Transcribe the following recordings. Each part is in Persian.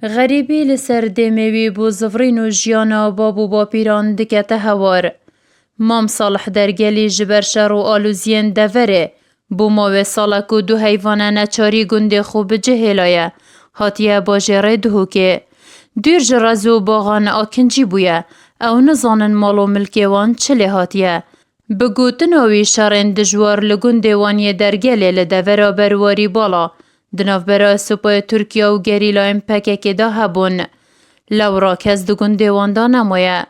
غریبی لسر دمیوی بو زفرین و جیانا بابو با پیران دکته هوار. مام صالح درگلی جبر شر و آلوزین دوره بو ماوه سالکو دو حیوانه نچاری گنده خوب جهلایه هاتیه باجره دهوکه. دیر جرازو باغان آکنجی بویه او نزانن مالو ملکیوان چلی هاتیه. بگوتناوی شرین دجوار لگنده وانی درگلی لدوره برواری بالا. دناف برای سپای ترکیه و گریلایم پکه دا هبون. لورا کس دگون دیواندا نمایه.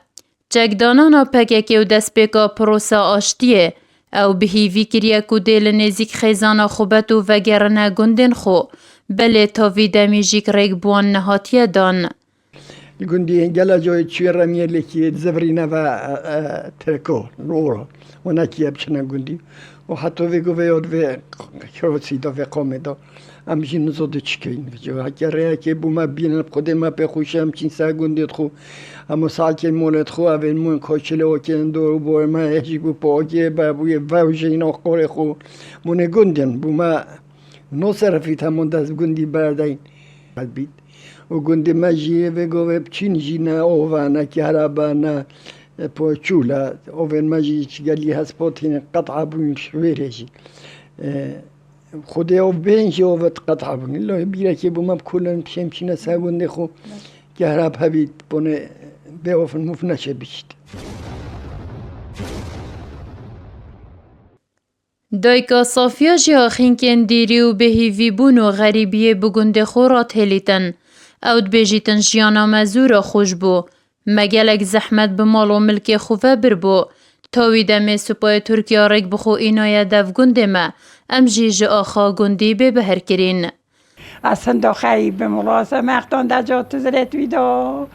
جگدانانا پکه و دست پیکا پروسا آشتیه او بهیوی کریه که دیل نزیک خیزانا خوبت و وگرنه گندن خو بله تاوی دمیجیک ریگ بوان نهاتیه دان. گندی گلا جای چوی رمیه لکی زفرینه و ترکو نورا و نکیه بچنه گندی و حتی ویگو ویاد و کروسی دا و قامه دا همچین نزاده چکین اگر که بوما بینن خود ما بخوشه همچین سرگندید خو اما سالکه مولد خو اول مون کاشله و کن دور بور ما هجی بو پاگه بابوی ووجه این آخور خو مون گندن بوما نصرفیت همون دست گندی بردین بید و گندی مجیه و گوه بچین جینه اوه که هرابا نه پوچولا اوه مجیه چگلی هست پاتین قطعه بوین شویره جی خودی او بینجی او وقت قطع بودن. الله بیره که بوم کلن پیشم سعونده خو که هراب هبید بونه به آفن مفنشه بیشت. دایکا صافیا جی آخینکن دیری و بهیوی بون و غریبیه بگنده خورات هلیتن. اود بیجیتن جیانا مزورا خوش بو. مگلک زحمت بمال و ملک خوفه بر بو. تاوی دم سپای ترکیه رگ بخو اینای دف گنده ما ام جیج آخا گندی به بهر کرین. اصلا دا خیب ملاسه مختان دا جات زرت ویدا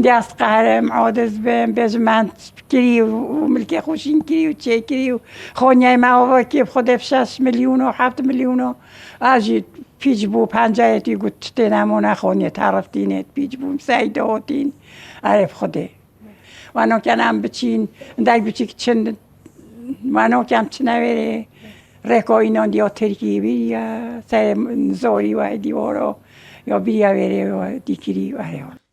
دست قهرم عادز بهم بجمن کری و ملک خوشین کری و چه کری و خونیای ما که خود 6 میلیون و 7 میلیون و آجی پیچ بو پنجایتی گوت تنمونه خونی طرف دینت پیچ بو سیداتین عرف خوده وانو کنم بچین دای بچی چند وانو کم چنوره رکا اینان دیا ترکیه بیا سر زاری و دیوارا یا بیا بره و دیکری و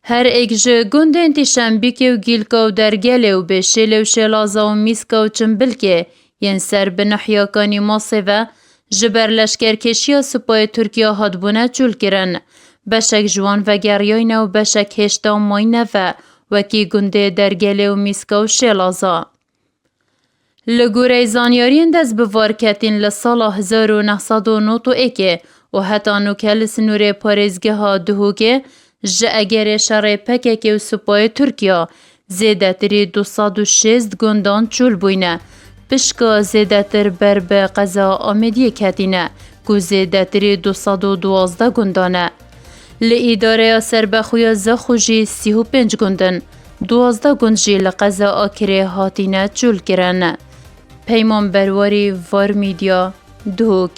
هر اگج گندن تیشم بیکه و گیلکا و درگله و بشیل و شلازا و میسکا و چنبلکه ین سر بنحیاکانی ماسه و جبر لشکرکشی سپای ترکیه هادبونه چول کرن. بشک جوان و گریاینه و بشک هشتا ماینه و وکی گنده درگله و میسکا و شلازا. لگوره زانیارین دست بوار کتین لسال 1991 و حتی نوکل سنور پارزگه ها دهوگه جه اگر شر پکه و سپای ترکیه زیده تری 206 گندان چول بوینه. پشکا زیده تر بر به قضا آمدیه کتینه که زیده تری 212 گندانه. لی اداره سربخوی زخوشی 35 گندن 12 گندجی لقضا آکره هاتینه چول کرنه. پیمان برواری وار میدیا دوک